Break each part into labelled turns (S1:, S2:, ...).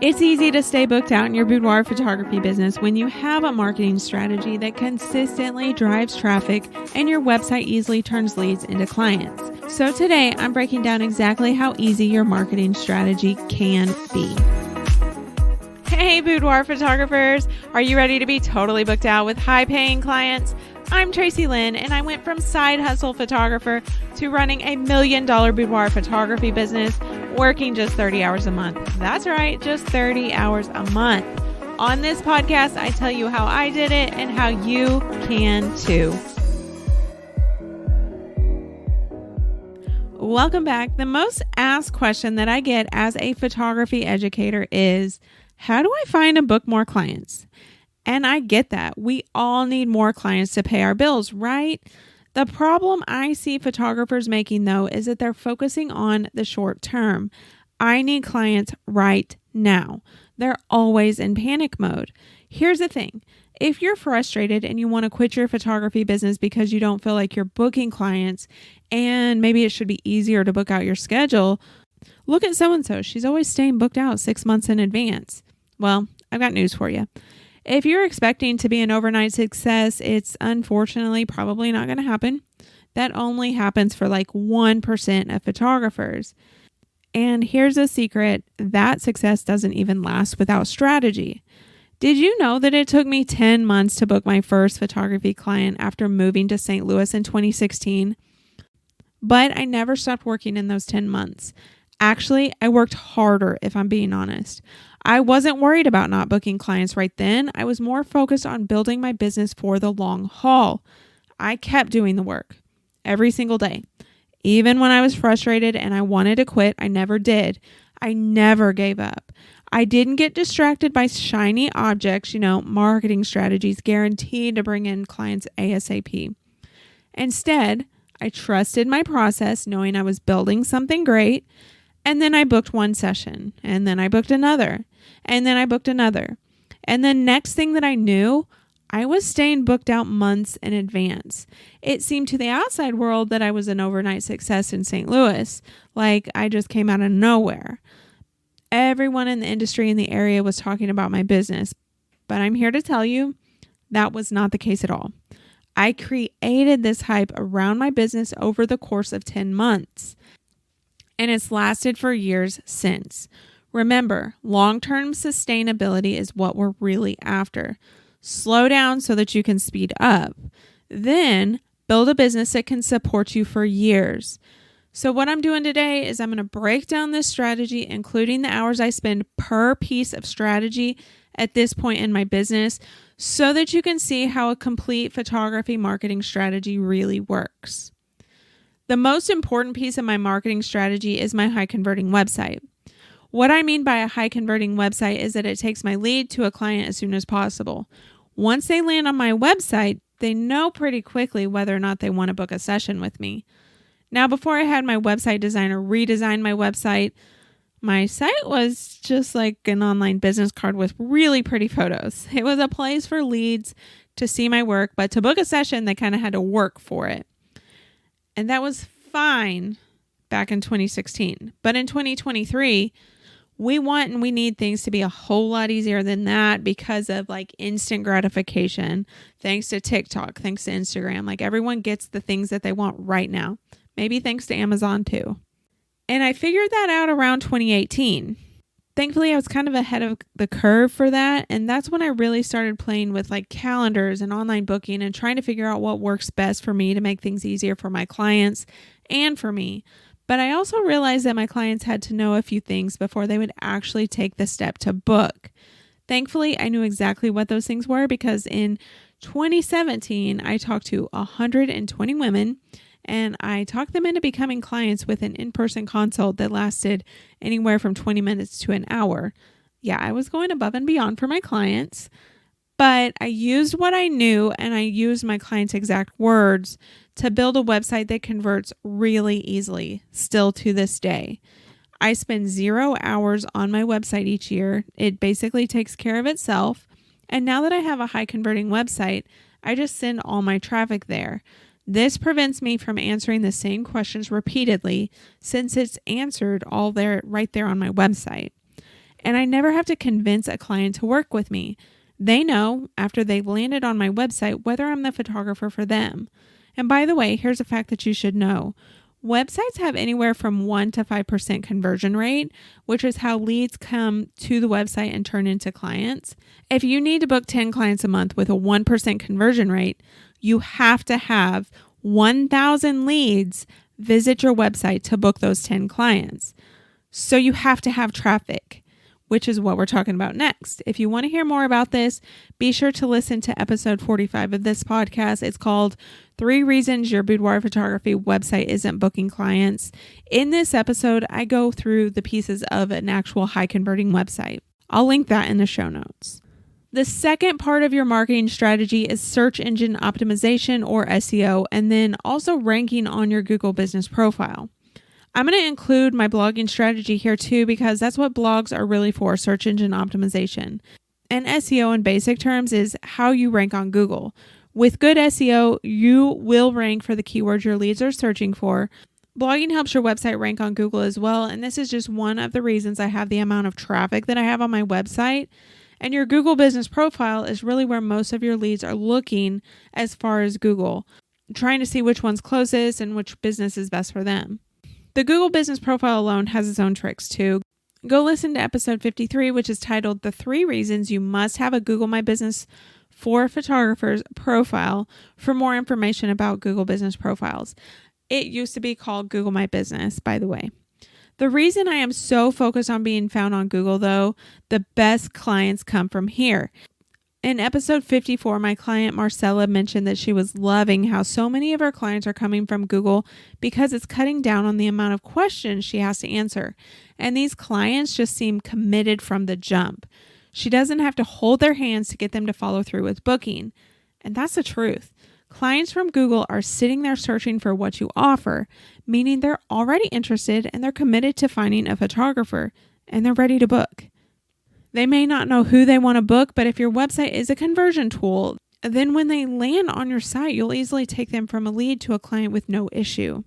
S1: It's easy to stay booked out in your boudoir photography business when you have a marketing strategy that consistently drives traffic and your website easily turns leads into clients. So today, I'm breaking down exactly how easy your marketing strategy can be. Hey, boudoir photographers! Are you ready to be totally booked out with high-paying clients? I'm Tracy Lynn, and I went from side hustle photographer to running a $1 million boudoir photography business, working just 30 hours a month. That's right, just 30 hours a month. On this podcast, I tell you how I did it and how you can too. Welcome back. The most asked question that I get as a photography educator is, how do I find and book more clients? And I get that. We all need more clients to pay our bills, right? The problem I see photographers making, though, is that they're focusing on the short term. I need clients right now. They're always in panic mode. Here's the thing. If you're frustrated and you want to quit your photography business because you don't feel like you're booking clients and maybe it should be easier to book out your schedule, look at so-and-so. She's always staying booked out 6 months in advance. Well, I've got news for you. If you're expecting to be an overnight success, it's unfortunately probably not going to happen. That only happens for like 1% of photographers. And here's a secret, that success doesn't even last without strategy. Did you know that it took me 10 months to book my first photography client after moving to St. Louis in 2016? But I never stopped working in those 10 months. Actually, I worked harder, if I'm being honest. I wasn't worried about not booking clients right then. I was more focused on building my business for the long haul. I kept doing the work every single day. Even when I was frustrated and I wanted to quit, I never did. I never gave up. I didn't get distracted by shiny objects, marketing strategies guaranteed to bring in clients ASAP. Instead, I trusted my process, knowing I was building something great. And then I booked one session, and then I booked another, and then I booked another. And the next thing that I knew, I was staying booked out months in advance. It seemed to the outside world that I was an overnight success in St. Louis, like I just came out of nowhere. Everyone in the industry in the area was talking about my business, but I'm here to tell you that was not the case at all. I created this hype around my business over the course of 10 months. And it's lasted for years since. Remember, long-term sustainability is what we're really after. Slow down so that you can speed up. Then build a business that can support you for years. So what I'm doing today is I'm going to break down this strategy, including the hours I spend per piece of strategy at this point in my business, so that you can see how a complete photography marketing strategy really works. The most important piece of my marketing strategy is my high converting website. What I mean by a high converting website is that it takes my lead to a client as soon as possible. Once they land on my website, they know pretty quickly whether or not they want to book a session with me. Now, before I had my website designer redesign my website, my site was just like an online business card with really pretty photos. It was a place for leads to see my work, but to book a session, they kind of had to work for it. And that was fine back in 2016. But in 2023, we want and we need things to be a whole lot easier than that because of like instant gratification, thanks to TikTok, thanks to Instagram. Like everyone gets the things that they want right now. Maybe thanks to Amazon too. And I figured that out around 2018. Thankfully, I was kind of ahead of the curve for that. And that's when I really started playing with like calendars and online booking and trying to figure out what works best for me to make things easier for my clients and for me. But I also realized that my clients had to know a few things before they would actually take the step to book. Thankfully, I knew exactly what those things were because in 2017, I talked to 120 women and I talked them into becoming clients with an in-person consult that lasted anywhere from 20 minutes to an hour. Yeah, I was going above and beyond for my clients, but I used what I knew and I used my clients' exact words to build a website that converts really easily, still to this day. I spend 0 hours on my website each year. It basically takes care of itself. And now that I have a high converting website, I just send all my traffic there. This prevents me from answering the same questions repeatedly since it's answered all there right there on my website. and I never have to convince a client to work with me. They know after they've landed on my website whether I'm the photographer for them. And by the way, here's a fact that you should know. Websites have anywhere from 1 to 5% conversion rate, which is how leads come to the website and turn into clients. If you need to book 10 clients a month with a 1% conversion rate, you have to have 1,000 leads visit your website to book those 10 clients. So you have to have traffic, which is what we're talking about next. If you want to hear more about this, be sure to listen to episode 45 of this podcast. It's called 3 Reasons Your Boudoir Photography Website Isn't Booking Clients. In this episode, I go through the pieces of an actual high converting website. I'll link that in the show notes. The second part of your marketing strategy is search engine optimization, or SEO, and then also ranking on your Google business profile. I'm going to include my blogging strategy here too, because that's what blogs are really for, search engine optimization. And SEO in basic terms is how you rank on Google. With good SEO, you will rank for the keywords your leads are searching for. Blogging helps your website rank on Google as well, and this is just one of the reasons I have the amount of traffic that I have on my website. And your Google business profile is really where most of your leads are looking as far as Google, trying to see which one's closest and which business is best for them. The Google business profile alone has its own tricks too. Go listen to episode 53, which is titled The 3 Reasons You Must Have a Google My Business for Photographers profile for more information about Google business profiles. It used to be called Google My Business, by the way. The reason I am so focused on being found on Google, though, the best clients come from here. In episode 54, my client Marcella mentioned that she was loving how so many of her clients are coming from Google because it's cutting down on the amount of questions she has to answer. And these clients just seem committed from the jump. She doesn't have to hold their hands to get them to follow through with booking. And that's the truth. Clients from Google are sitting there searching for what you offer, meaning they're already interested and they're committed to finding a photographer, and they're ready to book. They may not know who they want to book, but if your website is a conversion tool, then when they land on your site, you'll easily take them from a lead to a client with no issue.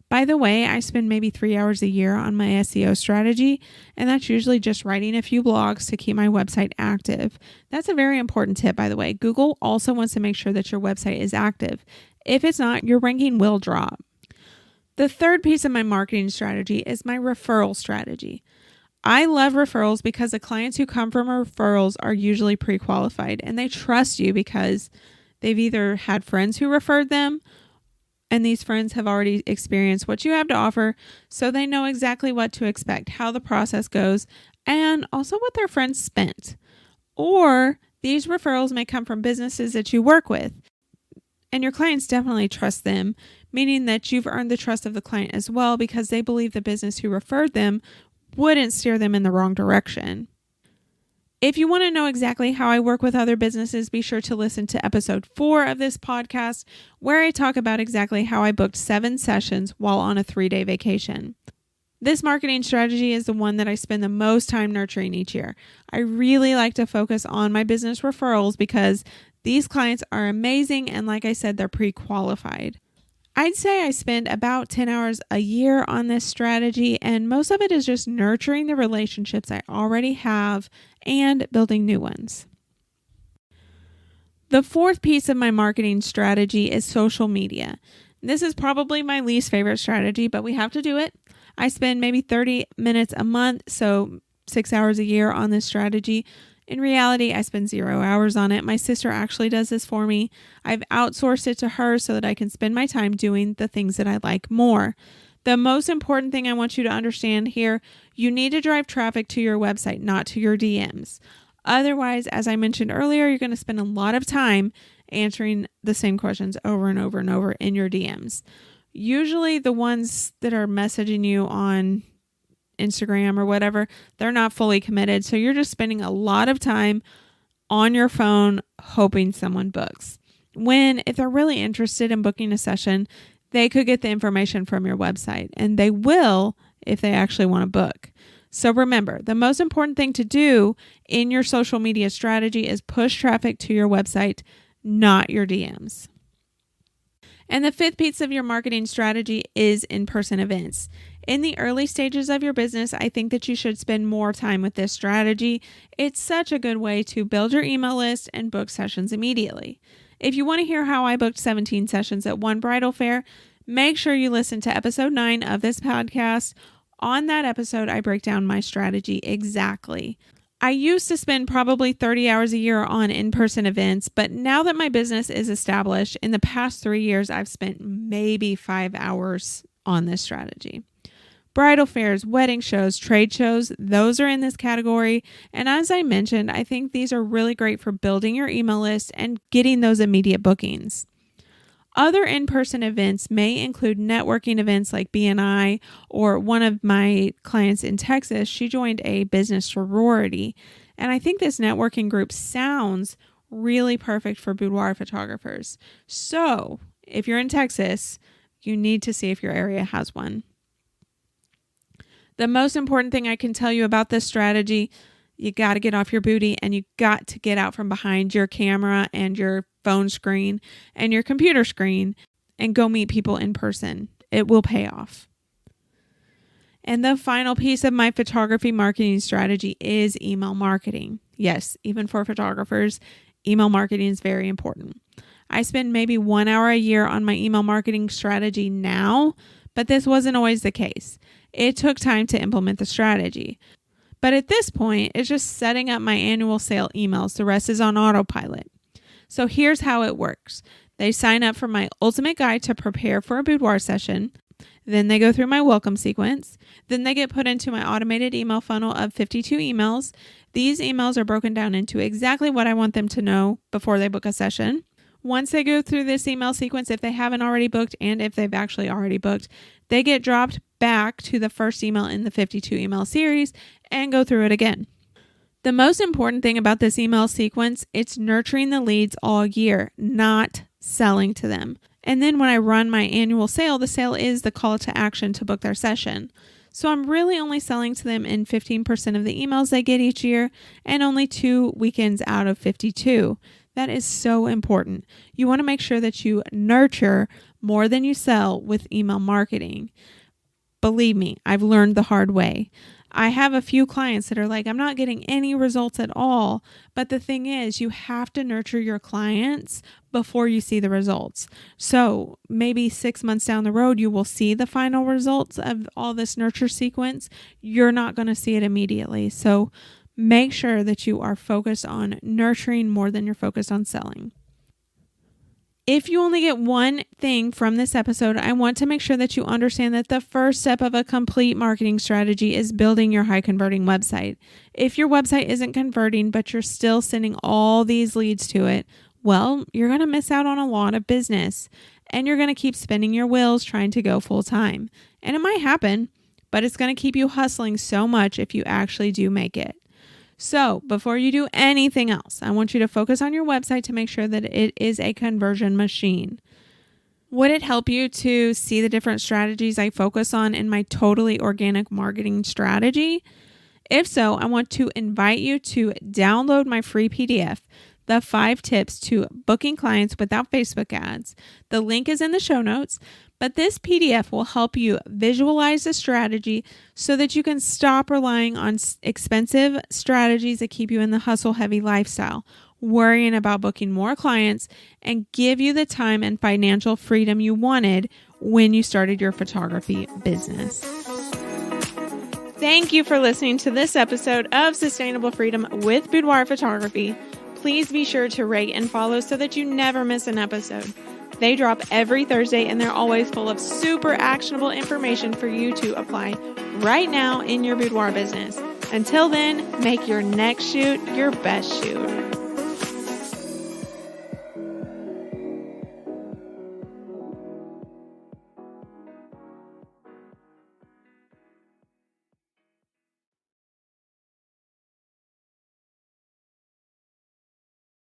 S1: By the way, I spend maybe 3 hours a year on my SEO strategy, and that's usually just writing a few blogs to keep my website active. That's a very important tip, by the way. Google also wants to make sure that your website is active. If it's not, your ranking will drop. The third piece of my marketing strategy is my referral strategy. I love referrals because the clients who come from referrals are usually pre-qualified, and they trust you because they've either had friends who referred them, and these friends have already experienced what you have to offer, so they know exactly what to expect, how the process goes, and also what their friends spent. Or these referrals may come from businesses that you work with, and your clients definitely trust them, meaning that you've earned the trust of the client as well because they believe the business who referred them wouldn't steer them in the wrong direction. If you want to know exactly how I work with other businesses, be sure to listen to episode 4 of this podcast, where I talk about exactly how I booked 7 sessions while on a 3-day vacation. This marketing strategy is the one that I spend the most time nurturing each year. I really like to focus on my business referrals because these clients are amazing, and like I said, they're pre-qualified. I'd say I spend about 10 hours a year on this strategy, and most of it is just nurturing the relationships I already have and building new ones. The fourth piece of my marketing strategy is social media. This is probably my least favorite strategy, but we have to do it. I spend maybe 30 minutes a month, so 6 hours a year on this strategy. In reality, I spend 0 hours on it. My sister actually does this for me. I've outsourced it to her so that I can spend my time doing the things that I like more. The most important thing I want you to understand here, you need to drive traffic to your website, not to your DMs. Otherwise, as I mentioned earlier, you're going to spend a lot of time answering the same questions over and over and over in your DMs. Usually the ones that are messaging you on Instagram or whatever, they're not fully committed. So you're just spending a lot of time on your phone hoping someone books. When if they're really interested in booking a session, they could get the information from your website, and they will if they actually want to book. So remember, the most important thing to do in your social media strategy is push traffic to your website, not your DMs. And the fifth piece of your marketing strategy is in-person events. In the early stages of your business, I think that you should spend more time with this strategy. It's such a good way to build your email list and book sessions immediately. If you want to hear how I booked 17 sessions at one bridal fair, make sure you listen to episode 9 of this podcast. On that episode, I break down my strategy exactly. I used to spend probably 30 hours a year on in-person events, but now that my business is established, in the past 3 years, I've spent maybe 5 hours on this strategy. Bridal fairs, wedding shows, trade shows, those are in this category. And as I mentioned, I think these are really great for building your email list and getting those immediate bookings. Other in-person events may include networking events like BNI, or one of my clients in Texas, she joined a business sorority. And I think this networking group sounds really perfect for boudoir photographers. So if you're in Texas, you need to see if your area has one. The most important thing I can tell you about this strategy, you got to get off your booty and you got to get out from behind your camera and your phone screen and your computer screen and go meet people in person. It will pay off. And the final piece of my photography marketing strategy is email marketing. Yes, even for photographers, email marketing is very important. I spend maybe 1 hour a year on my email marketing strategy now, but this wasn't always the case. It took time to implement the strategy. But at this point, it's just setting up my annual sale emails. The rest is on autopilot. So here's how it works. They sign up for my ultimate guide to prepare for a boudoir session. Then they go through my welcome sequence. Then they get put into my automated email funnel of 52 emails. These emails are broken down into exactly what I want them to know before they book a session. Once they go through this email sequence, if they haven't already booked and if they've actually already booked, they get dropped back to the first email in the 52 email series and go through it again. The most important thing about this email sequence, it's nurturing the leads all year, not selling to them. And then when I run my annual sale, the sale is the call to action to book their session. So I'm really only selling to them in 15% of the emails they get each year and only 2 weekends out of 52. That is so important. You want to make sure that you nurture more than you sell with email marketing. Believe me, I've learned the hard way. I have a few clients that are like, I'm not getting any results at all. But the thing is, you have to nurture your clients before you see the results. So maybe 6 months down the road, you will see the final results of all this nurture sequence. You're not going to see it immediately. So make sure that you are focused on nurturing more than you're focused on selling. If you only get one thing from this episode, I want to make sure that you understand that the first step of a complete marketing strategy is building your high converting website. If your website isn't converting, but you're still sending all these leads to it, well, you're going to miss out on a lot of business and you're going to keep spinning your wheels trying to go full time. And it might happen, but it's going to keep you hustling so much if you actually do make it. So before you do anything else, I want you to focus on your website to make sure that it is a conversion machine. Would it help you to see the different strategies I focus on in my totally organic marketing strategy? If so, I want to invite you to download my free PDF, The 5 Tips to Booking Clients Without Facebook Ads. The link is in the show notes. But this PDF will help you visualize the strategy so that you can stop relying on expensive strategies that keep you in the hustle-heavy lifestyle, worrying about booking more clients, and give you the time and financial freedom you wanted when you started your photography business. Thank you for listening to this episode of Sustainable Freedom with Boudoir Photography. Please be sure to rate and follow so that you never miss an episode. They drop every Thursday and they're always full of super actionable information for you to apply right now in your boudoir business. Until then, make your next shoot your best shoot.